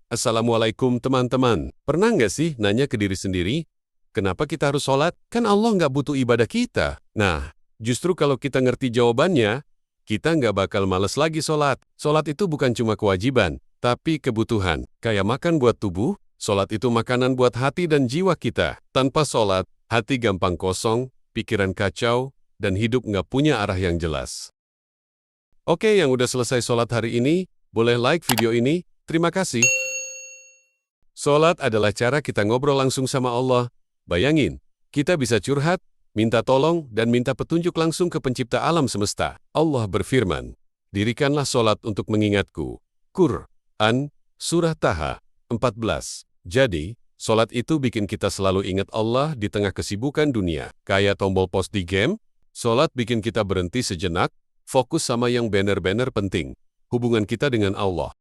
Assalamualaikum teman-teman. Pernah nggak sih nanya ke diri sendiri, kenapa kita harus sholat? Kan Allah nggak butuh ibadah kita. Nah, justru kalau kita ngerti jawabannya, kita nggak bakal males lagi sholat. Sholat itu bukan cuma kewajiban, tapi kebutuhan. Kayak makan buat tubuh, sholat itu makanan buat hati dan jiwa kita. Tanpa sholat, hati gampang kosong, pikiran kacau, dan hidup nggak punya arah yang jelas. Oke, yang udah selesai sholat hari ini, boleh like video ini. Terima kasih. Sholat adalah cara kita ngobrol langsung sama Allah. Bayangin, kita bisa curhat, minta tolong, dan minta petunjuk langsung ke pencipta alam semesta. Allah berfirman, "Dirikanlah sholat untuk mengingatku." Quran, Surah Taha, 14. Jadi, sholat itu bikin kita selalu ingat Allah di tengah kesibukan dunia. Kayak tombol pause di game, sholat bikin kita berhenti sejenak, fokus sama yang benar-benar penting, hubungan kita dengan Allah.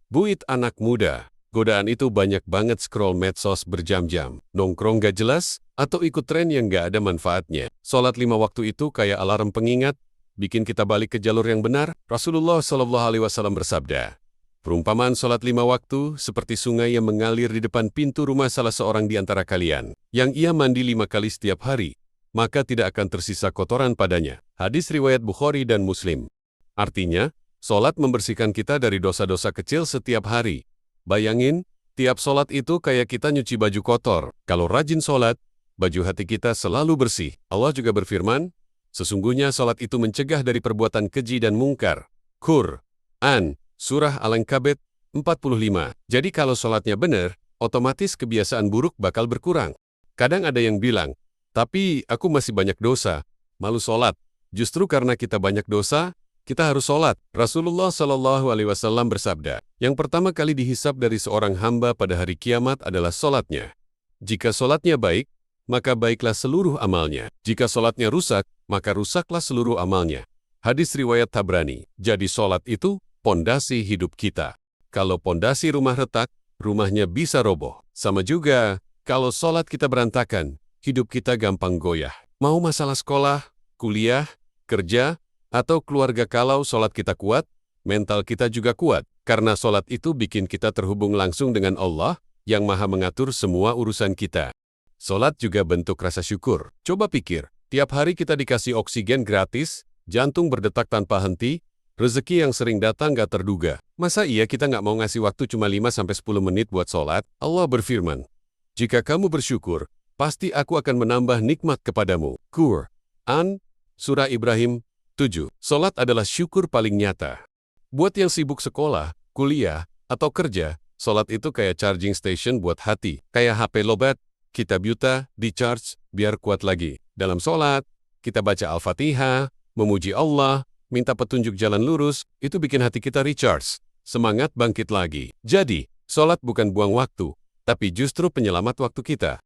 Buit anak muda. Godaan itu banyak banget scroll medsos berjam-jam, nongkrong gak jelas, atau ikut tren yang gak ada manfaatnya. Sholat 5 waktu itu kayak alarm pengingat, bikin kita balik ke jalur yang benar. Rasulullah SAW bersabda, perumpamaan sholat 5 waktu seperti sungai yang mengalir di depan pintu rumah salah seorang di antara kalian, yang ia mandi 5 kali setiap hari, maka tidak akan tersisa kotoran padanya. Hadis riwayat Bukhari dan Muslim. Artinya, sholat membersihkan kita dari dosa-dosa kecil setiap hari. Bayangin, tiap sholat itu kayak kita nyuci baju kotor. Kalau rajin sholat, baju hati kita selalu bersih. Allah juga berfirman, sesungguhnya sholat itu mencegah dari perbuatan keji dan mungkar. Quran, Surah Al-Ankabut 45. Jadi kalau sholatnya benar, otomatis kebiasaan buruk bakal berkurang. Kadang ada yang bilang, tapi aku masih banyak dosa, malu sholat. Justru karena kita banyak dosa, kita harus sholat. Rasulullah SAW bersabda, yang pertama kali dihisab dari seorang hamba pada hari kiamat adalah sholatnya. Jika sholatnya baik, maka baiklah seluruh amalnya. Jika sholatnya rusak, maka rusaklah seluruh amalnya. Hadis riwayat Tabrani. Jadi sholat itu pondasi hidup kita. Kalau pondasi rumah retak, rumahnya bisa roboh. Sama juga, kalau sholat kita berantakan, hidup kita gampang goyah. Mau masalah sekolah, kuliah, kerja, atau keluarga, kalau sholat kita kuat, mental kita juga kuat. Karena sholat itu bikin kita terhubung langsung dengan Allah yang maha mengatur semua urusan kita. Sholat juga bentuk rasa syukur. Coba pikir, tiap hari kita dikasih oksigen gratis, jantung berdetak tanpa henti, rezeki yang sering datang gak terduga. Masa iya kita gak mau ngasih waktu cuma 5-10 menit buat sholat? Allah berfirman, jika kamu bersyukur, pasti aku akan menambah nikmat kepadamu. Quran, Surah Ibrahim 7. Sholat adalah syukur paling nyata. Buat yang sibuk sekolah, kuliah, atau kerja, sholat itu kayak charging station buat hati. Kayak HP lobat, kita buta, di-charge, biar kuat lagi. Dalam sholat, kita baca Al-Fatihah, memuji Allah, minta petunjuk jalan lurus, itu bikin hati kita recharge. Semangat bangkit lagi. Jadi, sholat bukan buang waktu, tapi justru penyelamat waktu kita.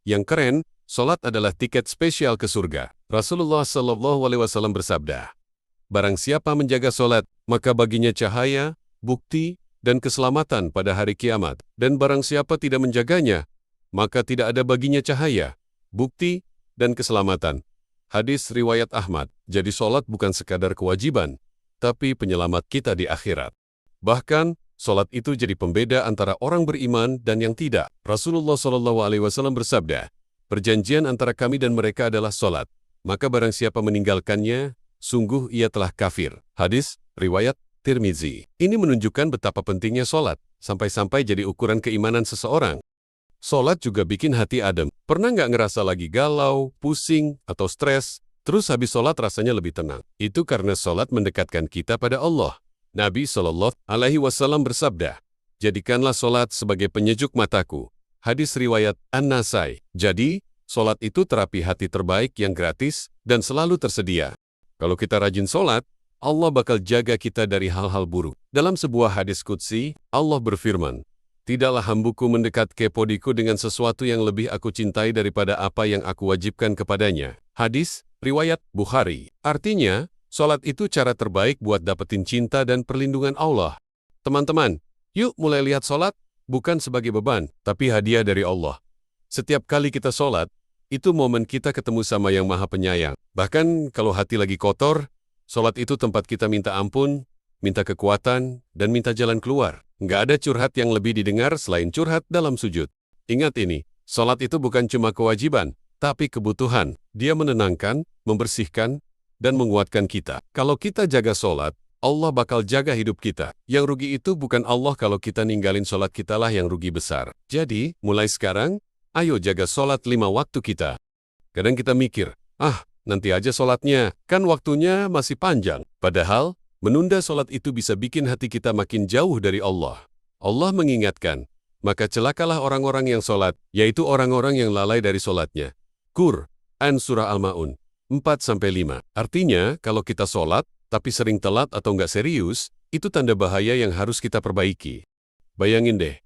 Yang keren, sholat adalah tiket spesial ke surga. Rasulullah SAW bersabda, barang siapa menjaga sholat, maka baginya cahaya, bukti, dan keselamatan pada hari kiamat. Dan barang siapa tidak menjaganya, maka tidak ada baginya cahaya, bukti, dan keselamatan. Hadis riwayat Ahmad. Jadi sholat bukan sekadar kewajiban, tapi penyelamat kita di akhirat. Bahkan, sholat itu jadi pembeda antara orang beriman dan yang tidak. Rasulullah SAW bersabda, perjanjian antara kami dan mereka adalah sholat. Maka barang siapa meninggalkannya, sungguh ia telah kafir. Hadis, riwayat Tirmizi. Ini menunjukkan betapa pentingnya sholat, sampai-sampai jadi ukuran keimanan seseorang. Sholat juga bikin hati adem. Pernah nggak ngerasa lagi galau, pusing, atau stres, terus habis sholat rasanya lebih tenang? Itu karena sholat mendekatkan kita pada Allah. Nabi SAW bersabda, jadikanlah sholat sebagai penyejuk mataku. Hadis riwayat An-Nasai. Jadi, sholat itu terapi hati terbaik yang gratis dan selalu tersedia. Kalau kita rajin sholat, Allah bakal jaga kita dari hal-hal buruk. Dalam sebuah hadis qudsi, Allah berfirman, tidaklah hambuku mendekat kepadaku dengan sesuatu yang lebih aku cintai daripada apa yang aku wajibkan kepadanya. Hadis riwayat Bukhari. Artinya, sholat itu cara terbaik buat dapetin cinta dan perlindungan Allah. Teman-teman, yuk mulai lihat sholat bukan sebagai beban, tapi hadiah dari Allah. Setiap kali kita sholat, itu momen kita ketemu sama yang maha penyayang. Bahkan kalau hati lagi kotor, sholat itu tempat kita minta ampun minta kekuatan, dan minta jalan keluar. Nggak ada curhat yang lebih didengar selain curhat dalam sujud. Ingat ini, sholat itu bukan cuma kewajiban, tapi kebutuhan. Dia menenangkan, membersihkan, dan menguatkan kita. Kalau kita jaga sholat, Allah bakal jaga hidup kita. Yang rugi itu bukan Allah, kalau kita ninggalin sholat, kitalah yang rugi besar. Jadi, mulai sekarang, ayo jaga sholat 5 waktu kita. Kadang kita mikir, nanti aja sholatnya, kan waktunya masih panjang. Padahal, menunda sholat itu bisa bikin hati kita makin jauh dari Allah. Allah mengingatkan, maka celakalah orang-orang yang sholat, yaitu orang-orang yang lalai dari sholatnya. Quran Surah Al-Ma'un 4-5. Artinya, kalau kita sholat, tapi sering telat atau nggak serius, itu tanda bahaya yang harus kita perbaiki. Bayangin deh,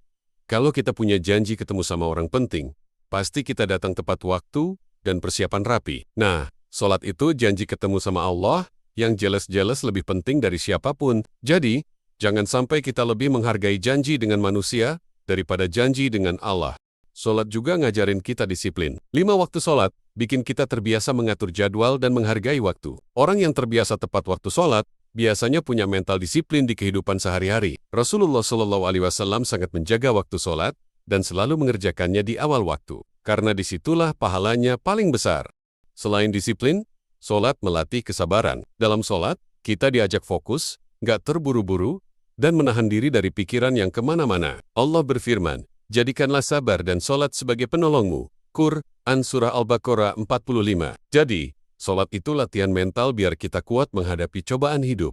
kalau kita punya janji ketemu sama orang penting, pasti kita datang tepat waktu dan persiapan rapi. Nah, sholat itu janji ketemu sama Allah, yang jelas-jelas lebih penting dari siapapun. Jadi, jangan sampai kita lebih menghargai janji dengan manusia daripada janji dengan Allah. Sholat juga ngajarin kita disiplin. 5 waktu sholat bikin kita terbiasa mengatur jadwal dan menghargai waktu. Orang yang terbiasa tepat waktu sholat biasanya punya mental disiplin di kehidupan sehari-hari. Rasulullah SAW sangat menjaga waktu sholat dan selalu mengerjakannya di awal waktu, karena disitulah pahalanya paling besar. Selain disiplin, sholat melatih kesabaran. Dalam sholat, kita diajak fokus, nggak terburu-buru, dan menahan diri dari pikiran yang kemana-mana. Allah berfirman, jadikanlah sabar dan sholat sebagai penolongmu. Quran Surah Al-Baqarah 45. Jadi, sholat itu latihan mental biar kita kuat menghadapi cobaan hidup.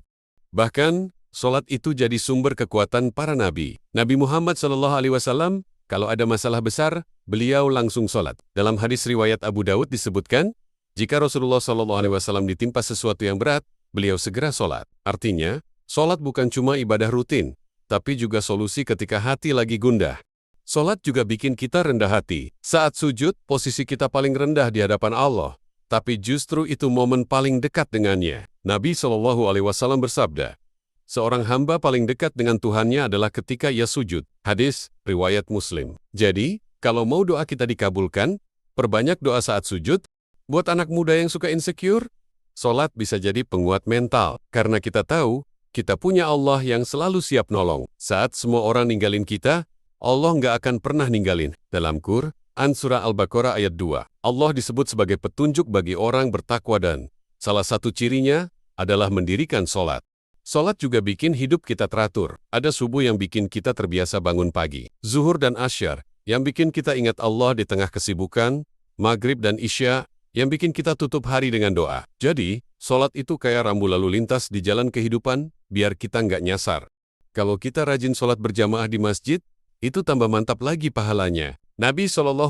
Bahkan, sholat itu jadi sumber kekuatan para nabi. Nabi Muhammad SAW, kalau ada masalah besar, beliau langsung sholat. Dalam hadis riwayat Abu Daud disebutkan, jika Rasulullah SAW ditimpa sesuatu yang berat, beliau segera sholat. Artinya, sholat bukan cuma ibadah rutin, tapi juga solusi ketika hati lagi gundah. Sholat juga bikin kita rendah hati. Saat sujud, posisi kita paling rendah di hadapan Allah. Tapi justru itu momen paling dekat dengannya. Nabi SAW bersabda, seorang hamba paling dekat dengan Tuhannya adalah ketika ia sujud. Hadis, riwayat Muslim. Jadi, kalau mau doa kita dikabulkan, perbanyak doa saat sujud. Buat anak muda yang suka insecure, sholat bisa jadi penguat mental. Karena kita tahu, kita punya Allah yang selalu siap nolong. Saat semua orang ninggalin kita, Allah nggak akan pernah ninggalin. Dalam Quran Surah Al-Baqarah ayat 2, Allah disebut sebagai petunjuk bagi orang bertakwa dan salah satu cirinya adalah mendirikan sholat. Sholat juga bikin hidup kita teratur. Ada subuh yang bikin kita terbiasa bangun pagi. Zuhur dan asyar yang bikin kita ingat Allah di tengah kesibukan. Maghrib dan isya yang bikin kita tutup hari dengan doa. Jadi, sholat itu kayak rambu lalu lintas di jalan kehidupan, biar kita nggak nyasar. Kalau kita rajin sholat berjamaah di masjid, itu tambah mantap lagi pahalanya. Nabi SAW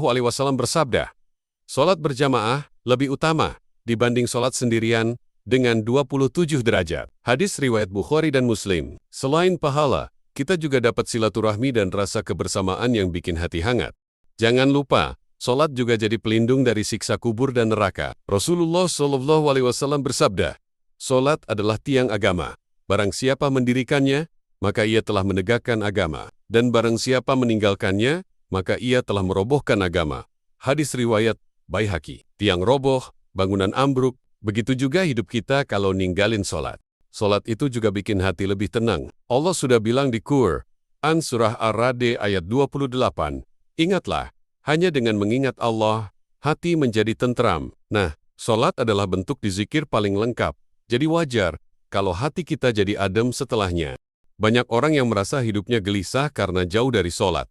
bersabda, sholat berjamaah lebih utama dibanding sholat sendirian dengan 27 derajat. Hadis riwayat Bukhari dan Muslim. Selain pahala, kita juga dapat silaturahmi dan rasa kebersamaan yang bikin hati hangat. Jangan lupa, sholat juga jadi pelindung dari siksa kubur dan neraka. Rasulullah SAW bersabda, sholat adalah tiang agama. Barang siapa mendirikannya, maka ia telah menegakkan agama. Dan barang siapa meninggalkannya, maka ia telah merobohkan agama. Hadis riwayat Baihaqi. Tiang roboh, bangunan ambruk, begitu juga hidup kita kalau ninggalin sholat. Sholat itu juga bikin hati lebih tenang. Allah sudah bilang di Quran Surah Ar-Ra'd ayat 28, ingatlah, hanya dengan mengingat Allah, hati menjadi tentram. Nah, sholat adalah bentuk dizikir paling lengkap. Jadi wajar kalau hati kita jadi adem setelahnya. Banyak orang yang merasa hidupnya gelisah karena jauh dari sholat.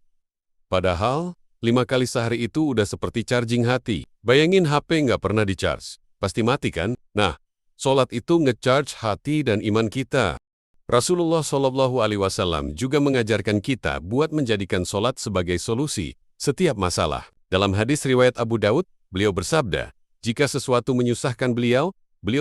Padahal, 5 kali sehari itu udah seperti charging hati. Bayangin HP nggak pernah di-charge. Pasti mati kan? Nah, sholat itu nge-charge hati dan iman kita. Rasulullah SAW juga mengajarkan kita buat menjadikan sholat sebagai solusi setiap masalah. Dalam hadis riwayat Abu Daud, beliau bersabda, jika sesuatu menyusahkan beliau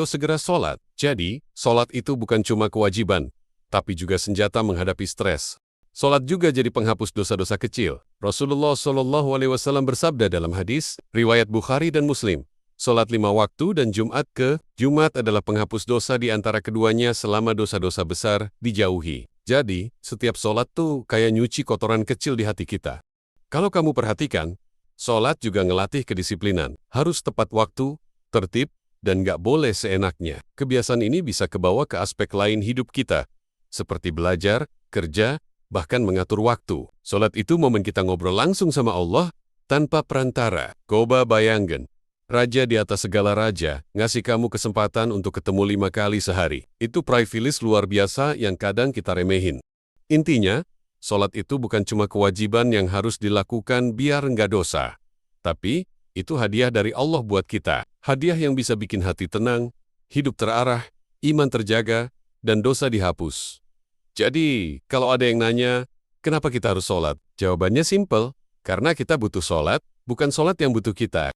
segera sholat. Jadi, sholat itu bukan cuma kewajiban, tapi juga senjata menghadapi stres. Sholat juga jadi penghapus dosa-dosa kecil. Rasulullah SAW bersabda dalam hadis, riwayat Bukhari dan Muslim, sholat 5 waktu dan Jumat ke Jumat adalah penghapus dosa di antara keduanya selama dosa-dosa besar dijauhi. Jadi, setiap sholat tuh kayak nyuci kotoran kecil di hati kita. Kalau kamu perhatikan, sholat juga ngelatih kedisiplinan. Harus tepat waktu, tertib, dan nggak boleh seenaknya. Kebiasaan ini bisa kebawa ke aspek lain hidup kita, seperti belajar, kerja, bahkan mengatur waktu. Solat itu momen kita ngobrol langsung sama Allah tanpa perantara. Coba bayangkan, raja di atas segala raja ngasih kamu kesempatan untuk ketemu 5 kali sehari. Itu privilege luar biasa yang kadang kita remehin. Intinya, solat itu bukan cuma kewajiban yang harus dilakukan biar nggak dosa. Tapi, itu hadiah dari Allah buat kita. Hadiah yang bisa bikin hati tenang, hidup terarah, iman terjaga, dan dosa dihapus. Jadi, kalau ada yang nanya, kenapa kita harus sholat? Jawabannya simpel, karena kita butuh sholat, bukan sholat yang butuh kita.